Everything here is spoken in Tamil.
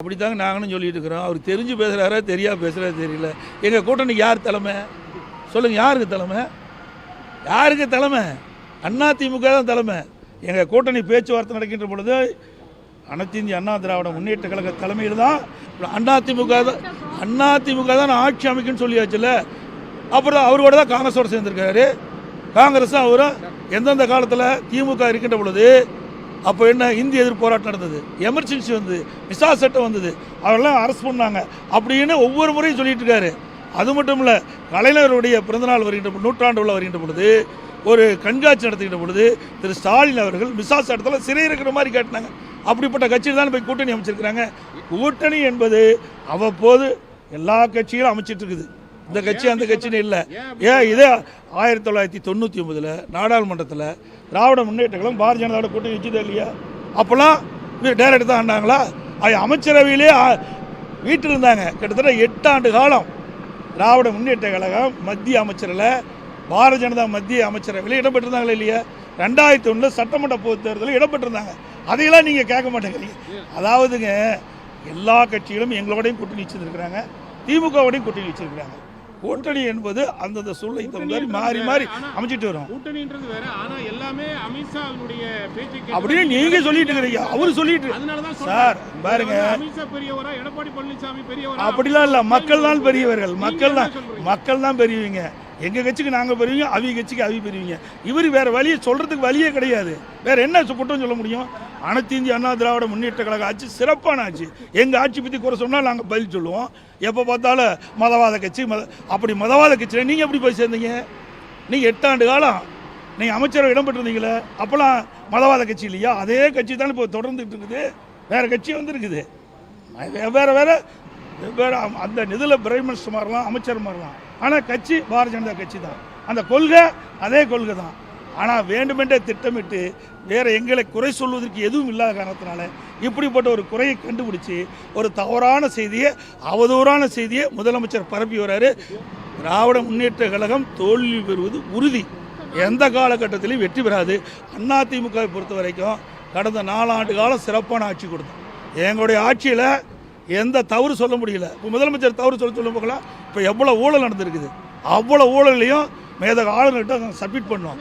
அப்படித்தாங்க நாங்களும் சொல்லிட்டு இருக்கிறோம். அவர் தெரிஞ்சு பேசுகிறாரா தெரியாது பேசுகிறா தெரியல. எங்கள் கூட்டணிக்கு யார் தலைமை சொல்லுங்கள்? யாருக்கு தலைமை? யாருக்கு தலைமை? அதிமுக தான் தலைமை. எங்கள் கூட்டணி பேச்சுவார்த்தை நடக்கின்ற பொழுது அனைத்து இந்திய அண்ணா திராவிட முன்னேற்ற கழக தலைமையில் தான் அதிமுக தான் ஆட்சி அமைக்குன்னு சொல்லியாச்சுல்ல. அப்புறம் அவரோட தான் காங்கிரஸோடு சேர்ந்துருக்காரு. காங்கிரஸும் அவரும் எந்தெந்த காலத்தில் திமுக இருக்கின்ற பொழுது அப்போ என்ன இந்திய எதிர்ப்பு போராட்டம் நடந்தது, எமர்ஜென்சி வந்தது, மிசா சட்டம் வந்தது, அவரெல்லாம் அரெஸ்ட் பண்ணாங்க அப்படின்னு ஒவ்வொரு முறையும் சொல்லிட்டு இருக்காரு. அது மட்டும் இல்லை, கலைஞருடைய பிறந்தநாள் வருகின்ற நூற்றாண்டு விழா வருகின்ற பொழுது ஒரு கண்காட்சி நடத்துகின்ற பொழுது திரு ஸ்டாலின் அவர்கள் மிசா சட்டத்தில் சிறை இருக்கிற மாதிரி காட்டினாங்க. அப்படிப்பட்ட கட்சியில் தான் போய் கூட்டணி அமைச்சிருக்கிறாங்க. கூட்டணி என்பது அவ்வப்போது எல்லா கட்சிகளும் அமைச்சிட்டு இருக்குது. இந்த கட்சி அந்த கட்சின்னு இல்லை. இதே 1999 நாடாளுமன்றத்தில் திராவிட முன்னேற்ற கழகம் பாரதிய ஜனதாவோட கூட்டணி வச்சுதே இல்லையா? அப்போல்லாம் டைரக்ட் தான் ஆனாங்களா? அமைச்சரவையிலே வீட்டில் இருந்தாங்க. கிட்டத்தட்ட 8 ஆண்டு காலம் திராவிட முன்னேற்ற கழகம் மத்திய அமைச்சரில் பாரதிய ஜனதா மத்திய அமைச்சரவையில் இடம்பெற்றிருந்தாங்களே இல்லையா? 2001 சட்டமன்ற பொதுத் தேர்தலில் இடம்பெற்றிருந்தாங்க. அதையெல்லாம் நீங்கள் கேட்க மாட்டேங்கிறீங்க. அதாவதுங்க, எல்லா கட்சிகளும் எங்களோடையும் கூட்டணி வச்சுருக்கிறாங்க, திமுகவோடையும் கூட்டணி வச்சிருக்கிறாங்க. கூட்டணி என்பது அந்தந்த சூழ்நிலை தகுந்த மாறி மாறி அமைச்சிட்டு வரும். கூட்டணின்றது வேற, ஆனா எல்லாமே அமித்ஷாவுடைய பேச்சு அப்படின்னு நீங்க சொல்லிட்டு இருக்கீங்க. அவரு சொல்லிட்டு சார் பாருங்க, அமித்ஷா பெரியவரா, எடப்பாடி பழனிசாமி பெரியவரா? அப்படிலாம் இல்ல, மக்கள் தான் பெரியவர்கள். மக்கள் தான் பெரியவங்க. எங்க கட்சிக்கு நாங்க பெரியவங்க, அவங்க கட்சிக்கு அவங்க பெரியவங்க. இவர் வேற வழியை சொல்றதுக்கு வழியே கிடையாது. வேற என்ன குற்றம் சொல்ல முடியும்? அனைத்து இந்திய அண்ணா திராவிட முன்னேற்ற கழக ஆட்சி சிறப்பான ஆட்சி. எங்க ஆட்சி பத்தி குறை சொன்னா நாங்க பதில் சொல்லுவோம். எப்போ பார்த்தாலும் மதவாத கட்சி அப்படி மதவாத கட்சியில் நீங்க எப்படி போய் சேர்ந்தீங்க? நீங்க 8 ஆண்டு காலம் நீங்க அமைச்சரவை இடம்பெற்றிருந்தீங்களே, அப்பெல்லாம் மதவாத கட்சி இல்லையா? அதே கட்சி தானே இப்போ தொடர்ந்துட்டு இருக்குது. வேற கட்சி வந்துருக்குது. வேற வேற வேற அந்த நிதியில் பிரைம் மினிஸ்டர் மாறலாம், அமைச்சர் மாறலாம், ஆனால் கட்சி பாரதிய ஜனதா கட்சி தான். அந்த கொள்கை அதே கொள்கை தான். ஆனால் வேண்டுமென்றே திட்டமிட்டு வேறு எங்களை குறை சொல்வதற்கு எதுவும் இல்லாத காரணத்தினால இப்படிப்பட்ட ஒரு குறையை கண்டுபிடிச்சி ஒரு தவறான செய்தியை, அவதூறான செய்தியை முதலமைச்சர் பரப்பி வர்றாரு. திராவிட முன்னேற்ற கழகம் தோல்வி பெறுவது உறுதி. எந்த காலகட்டத்திலையும் வெற்றி பெறாது. அதிமுகவை பொறுத்த வரைக்கும் கடந்த 4 ஆண்டு காலம் சிறப்பான ஆட்சி கொடுத்தோம். எங்களுடைய ஆட்சியில் எந்த தவறு சொல்ல முடியல. இப்போ முதலமைச்சர் தவறு சொல்ல போகலாம். இப்போ எவ்வளோ ஊழல் நடந்திருக்குது, அவ்வளோ ஊழலையும் மேதக ஆளுநர்கிட்ட சப்மிட் பண்ணோம்.